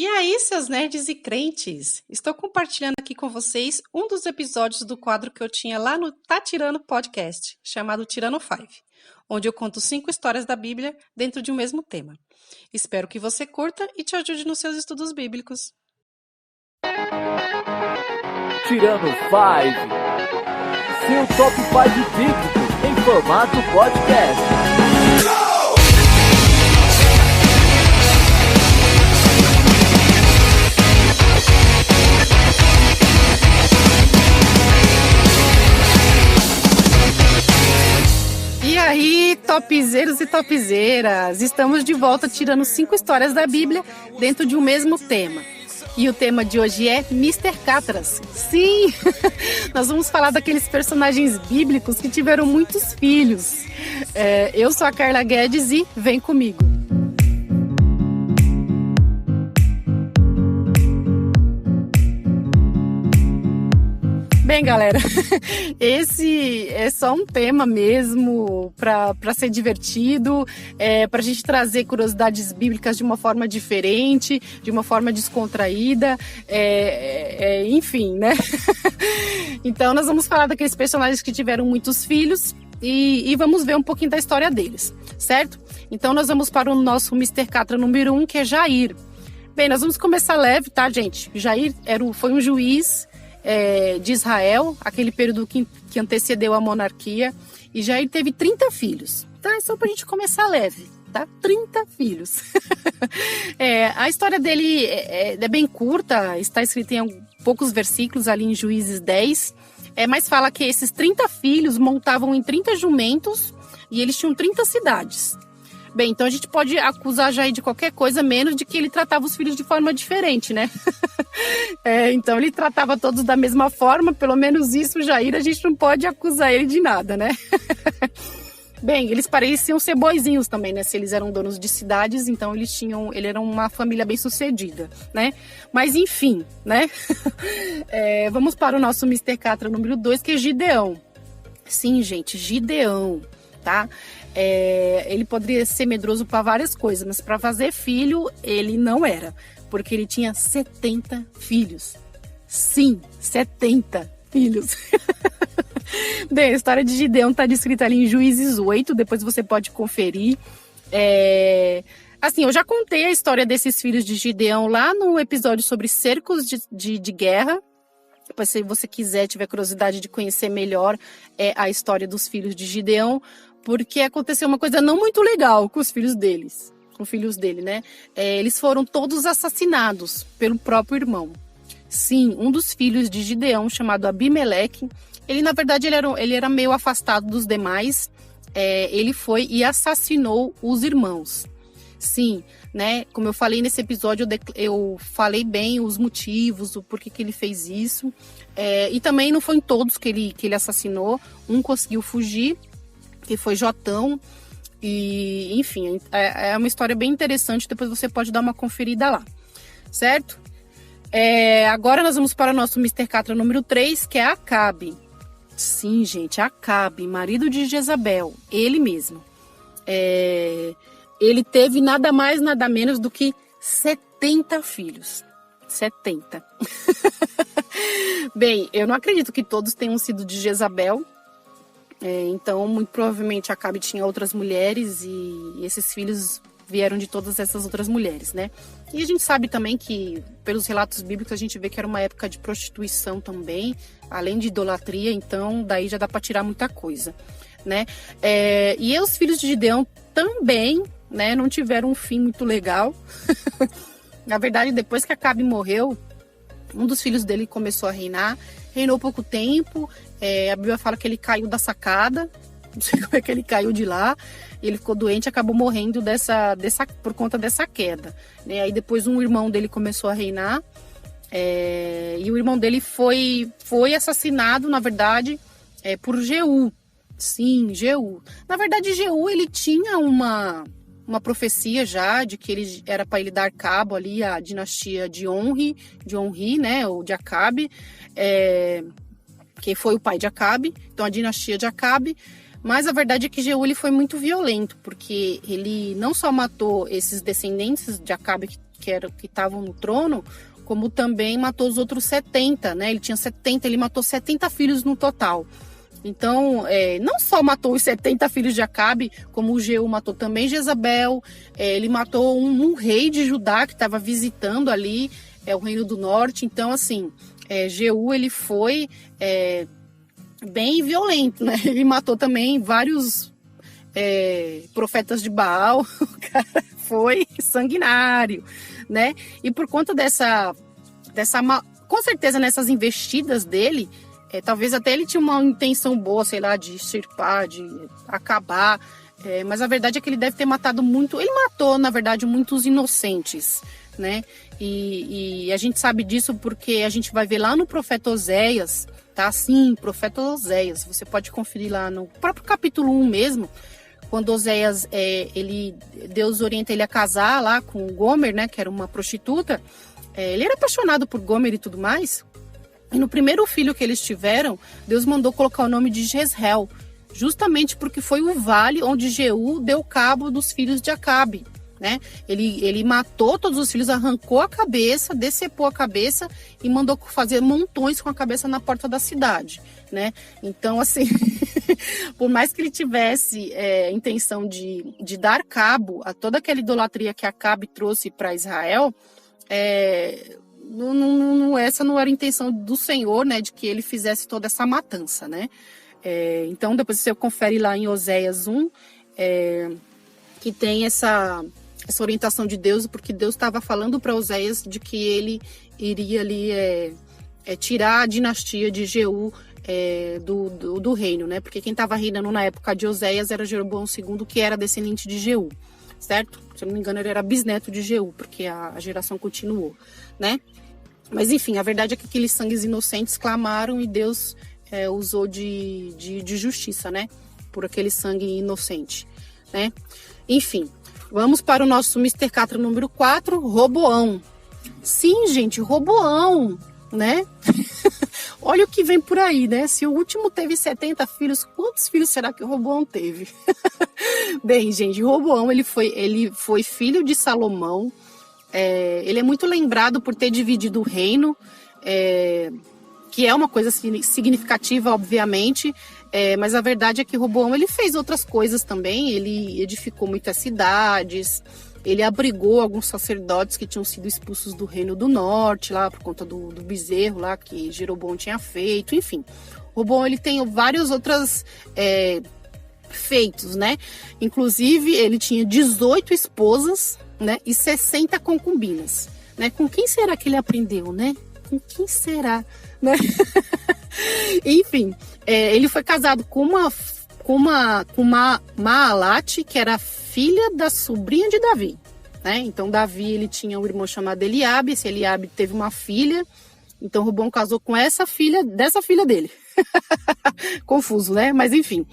E aí, seus nerds e crentes? Estou compartilhando aqui com vocês um dos episódios do quadro que eu tinha lá no Tá Tirando Podcast, chamado Tirando 5, onde eu conto 5 histórias da Bíblia dentro de um mesmo tema. Espero que você curta e te ajude nos seus estudos bíblicos. Tirando 5, seu top 5 bíblico em formato podcast. E aí, topzeiros e topzeiras, estamos de volta tirando 5 histórias da Bíblia dentro de um mesmo tema. E o tema de hoje é Mr. Catras. Sim, nós vamos falar daqueles personagens bíblicos que tiveram muitos filhos. Eu sou a Carla Guedes e vem comigo. Bem, galera, esse é só um tema mesmo para ser divertido, para a gente trazer curiosidades bíblicas de uma forma diferente, de uma forma descontraída, enfim, né? Então, nós vamos falar daqueles personagens que tiveram muitos filhos e vamos ver um pouquinho da história deles, certo? Então, nós vamos para o nosso Mr. Catra número 1, que é Jair. Bem, nós vamos começar leve, tá, gente? Jair foi um juiz de Israel, aquele período que antecedeu a monarquia, e Jair teve 30 filhos, tá? É só pra gente começar leve, tá? 30 filhos. A história dele é bem curta, está escrita em poucos versículos ali em Juízes 10, mas fala que esses 30 filhos montavam em 30 jumentos e eles tinham 30 cidades. Bem, então a gente pode acusar Jair de qualquer coisa, menos de que ele tratava os filhos de forma diferente, né? Então ele tratava todos da mesma forma, pelo menos isso, Jair, a gente não pode acusar ele de nada, né? Bem, eles pareciam ser boizinhos também, né? Se eles eram donos de cidades, então ele era uma família bem sucedida, né? Mas enfim, né? Vamos para o nosso Mr. Catra número 2, que é Gideão. Sim, gente, Gideão, tá? Ele poderia ser medroso para várias coisas, mas para fazer filho ele não era, porque ele tinha 70 filhos. Sim, 70 filhos. Bem, a história de Gideão está descrita ali em Juízes 8, depois você pode conferir. Assim, eu já contei a história desses filhos de Gideão lá no episódio sobre cercos de guerra. Depois, se você quiser, tiver curiosidade de conhecer melhor a história dos filhos de Gideão, porque aconteceu uma coisa não muito legal com os filhos dele, né? Eles foram todos assassinados pelo próprio irmão. Sim, um dos filhos de Gideão, chamado Abimeleque, ele, na verdade, ele era meio afastado dos demais. Ele foi e assassinou os irmãos. Sim, né? Como eu falei nesse episódio, eu falei bem os motivos, o porquê que ele fez isso. E também não foi em todos que ele assassinou. Um conseguiu fugir, que foi Jotão. E, enfim, é uma história bem interessante. Depois você pode dar uma conferida lá, certo? Agora nós vamos para o nosso Mr. Catra número 3, que é Acabe. Sim, gente, Acabe, marido de Jezabel, ele mesmo. Ele teve nada mais, nada menos do que 70 filhos. 70. Bem, eu não acredito que todos tenham sido de Jezabel. Então, muito provavelmente, Acabe tinha outras mulheres e esses filhos vieram de todas essas outras mulheres, né? E a gente sabe também que, pelos relatos bíblicos, a gente vê que era uma época de prostituição também, além de idolatria, então daí já dá para tirar muita coisa, né? E os filhos de Gideão também, né, não tiveram um fim muito legal. Na verdade, depois que Acabe morreu, um dos filhos dele começou a reinar, reinou pouco tempo. A Bíblia fala que ele caiu da sacada, não sei como é que ele caiu de lá, e ele ficou doente e acabou morrendo por conta dessa queda, né? Aí depois um irmão dele começou a reinar, e o irmão dele foi assassinado, na verdade, por Jeú. Sim, Jeú. Na verdade, Jeú, ele tinha uma profecia já de que ele era para ele dar cabo ali à dinastia de Onri, né, ou de Acabe, que foi o pai de Acabe, então a dinastia de Acabe. Mas a verdade é que Jeú ele foi muito violento, porque ele não só matou esses descendentes de Acabe que estavam no trono, como também matou os outros 70, né? Ele tinha 70, ele matou 70 filhos no total. Então, não só matou os 70 filhos de Acabe, como o Jeú matou também Jezabel, ele matou um rei de Judá que estava visitando ali o Reino do Norte. Então, assim, Jeú, ele foi bem violento, né? Ele matou também vários profetas de Baal, o cara foi sanguinário, né? E por conta com certeza nessas investidas dele, talvez até ele tinha uma intenção boa, sei lá, de extirpar, de acabar, mas a verdade é que ele deve ter matado muito. Ele matou, na verdade, muitos inocentes, né? E a gente sabe disso porque a gente vai ver lá no profeta Oséias, tá? Sim, profeta Oséias. Você pode conferir lá no próprio capítulo 1 mesmo, quando Oséias, Deus orienta ele a casar lá com Gomer, né? Que era uma prostituta. Ele era apaixonado por Gomer e tudo mais. E no primeiro filho que eles tiveram, Deus mandou colocar o nome de Jezreel, justamente porque foi o vale onde Jeú deu cabo dos filhos de Acabe, né? Ele matou todos os filhos, arrancou a cabeça, decepou a cabeça e mandou fazer montões com a cabeça na porta da cidade, né? Então, assim, por mais que ele tivesse intenção de dar cabo a toda aquela idolatria que Acabe trouxe para Israel, essa não era a intenção do Senhor, né, de que ele fizesse toda essa matança, né? Então, depois você confere lá em Oséias 1, que tem essa orientação de Deus, porque Deus estava falando para Oséias de que ele iria ali tirar a dinastia de Jeú do reino, né? Porque quem estava reinando na época de Oséias era Jeroboão II, que era descendente de Jeú, certo? Se eu não me engano, ele era bisneto de Jeú, porque a geração continuou, né? Mas enfim, a verdade é que aqueles sangues inocentes clamaram e Deus usou de justiça, né? Por aquele sangue inocente, né? Enfim, vamos para o nosso Mr. Catra número 4, Roboão. Sim, gente, Roboão, né? Olha o que vem por aí, né? Se o último teve 70 filhos, quantos filhos será que o Roboão teve? Bem, gente, Roboão, ele foi filho de Salomão. Ele é muito lembrado por ter dividido o reino, que é uma coisa significativa, obviamente, mas a verdade é que Roboão ele fez outras coisas também. Ele edificou muitas cidades, ele abrigou alguns sacerdotes que tinham sido expulsos do Reino do Norte, lá por conta do bezerro lá que Jeroboão tinha feito, enfim. Roboão ele tem vários outros feitos, né? Inclusive, ele tinha 18 esposas, né, e 60 concubinas, né? Com quem será que ele aprendeu, né? Com quem será, né? Enfim, ele foi casado com uma Maalate, que era filha da sobrinha de Davi, né? Então Davi ele tinha um irmão chamado Eliabe. Esse Eliabe teve uma filha, então Roboão casou com essa filha dessa filha dele. Confuso, né? Mas enfim,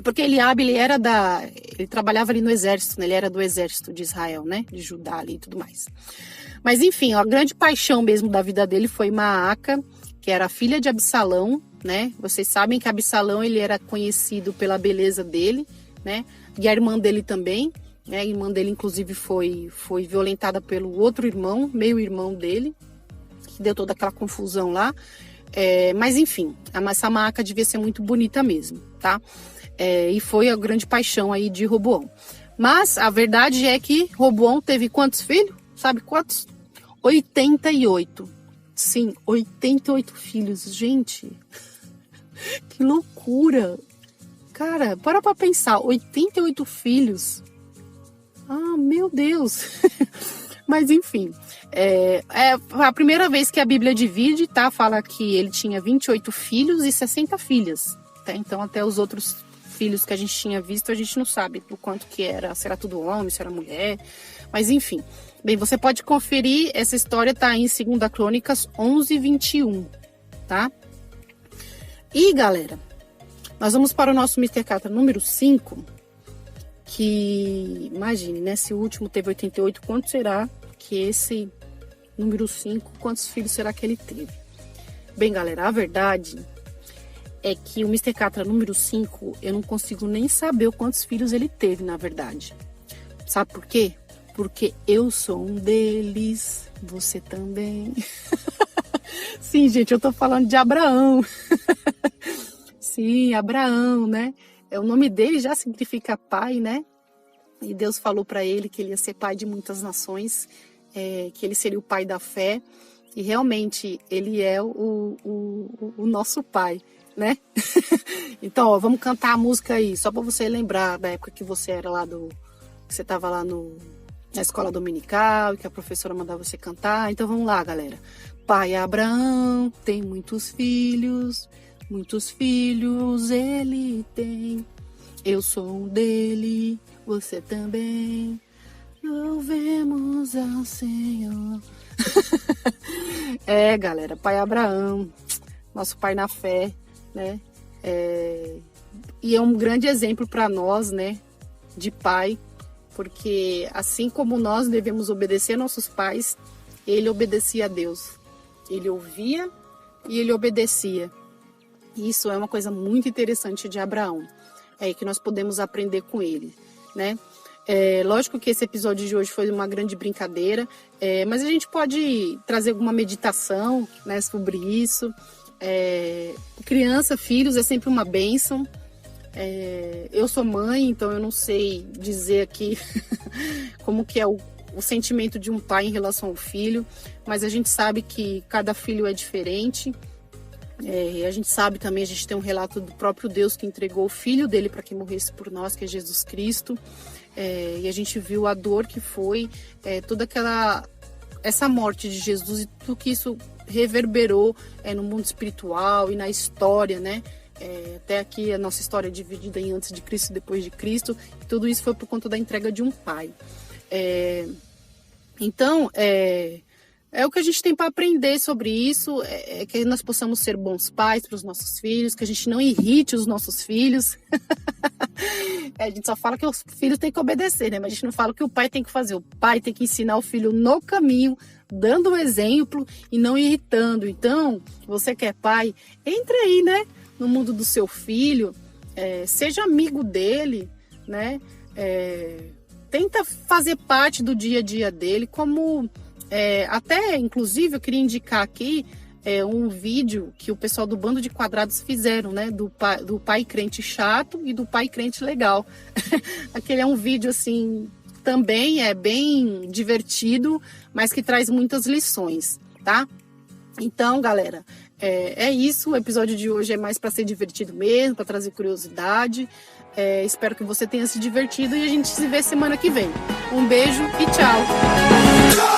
porque Eliabe ele trabalhava ali no exército, né? Ele era do exército de Israel, né? De Judá ali e tudo mais. Mas enfim, a grande paixão mesmo da vida dele foi Maaca, que era a filha de Absalão, né? Vocês sabem que Absalão ele era conhecido pela beleza dele, né? E a irmã dele também, né? A irmã dele inclusive foi violentada pelo outro irmão, meio-irmão dele, que deu toda aquela confusão lá. Mas enfim, essa Maaca devia ser muito bonita mesmo, tá? E foi a grande paixão aí de Roboão. Mas a verdade é que Roboão teve quantos filhos? Sabe quantos? 88. Sim, 88 filhos. Gente, que loucura. Cara, para pra pensar. 88 filhos. Ah, meu Deus. Mas enfim, é a primeira vez que a Bíblia divide, tá? Fala que ele tinha 28 filhos e 60 filhas. Tá? Então até os outros filhos que a gente tinha visto, a gente não sabe o quanto que era, se era tudo homem, se era mulher, mas enfim. Bem, você pode conferir, essa história tá em 2 Crônicas 11:21, tá? E galera, nós vamos para o nosso Mr. Catra número 5, que, imagine, né, se o último teve 88, quanto será que esse número 5, quantos filhos será que ele teve? Bem galera, a verdade é que o Mr. Catra número 5, eu não consigo nem saber quantos filhos ele teve, na verdade. Sabe por quê? porque eu sou um deles, você também. Sim, gente, eu tô falando de Abraão. Sim, Abraão, né? O nome dele já significa pai, né? E Deus falou para ele que ele ia ser pai de muitas nações, que ele seria o pai da fé. E realmente ele é o nosso pai, né? Então, ó, vamos cantar a música aí, só para você lembrar da época que você era lá que você estava lá na escola dominical, e que a professora mandava você cantar. Então vamos lá, galera. Pai Abraão tem muitos filhos ele tem. Eu sou um dele, você também. Louvemos ao Senhor. Galera, pai Abraão, nosso pai na fé, né? E é um grande exemplo para nós, né? De pai, porque assim como nós devemos obedecer a nossos pais, ele obedecia a Deus. Ele ouvia e ele obedecia. Isso é uma coisa muito interessante de Abraão, que nós podemos aprender com ele, né? Lógico que esse episódio de hoje foi uma grande brincadeira, mas a gente pode trazer alguma meditação, né, sobre isso. Criança, filhos é sempre uma bênção. Eu sou mãe, então eu não sei dizer aqui como que é o sentimento de um pai em relação ao filho, mas a gente sabe que cada filho é diferente. A gente sabe também, a gente tem um relato do próprio Deus que entregou o filho dele para que morresse por nós, que é Jesus Cristo. E a gente viu a dor que foi toda essa morte de Jesus e tudo que isso reverberou no mundo espiritual e na história, né? Até aqui a nossa história é dividida em antes de Cristo e depois de Cristo. E tudo isso foi por conta da entrega de um pai. Então, o que a gente tem para aprender sobre isso, que nós possamos ser bons pais para os nossos filhos, que a gente não irrite os nossos filhos. A gente só fala que os filhos têm que obedecer, né? Mas a gente não fala o que o pai tem que fazer. O pai tem que ensinar o filho no caminho, dando o exemplo e não irritando. Então, você que é pai, entre aí, né? No mundo do seu filho, seja amigo dele, né? Tenta fazer parte do dia a dia dele, como... até, inclusive, eu queria indicar aqui um vídeo que o pessoal do Bando de Quadrados fizeram, né? Do pai crente chato e do pai crente legal. Aquele é um vídeo, assim, também é bem divertido, mas que traz muitas lições, tá? Então, galera, é isso. O episódio de hoje é mais para ser divertido mesmo, para trazer curiosidade. Espero que você tenha se divertido e a gente se vê semana que vem. Um beijo e tchau!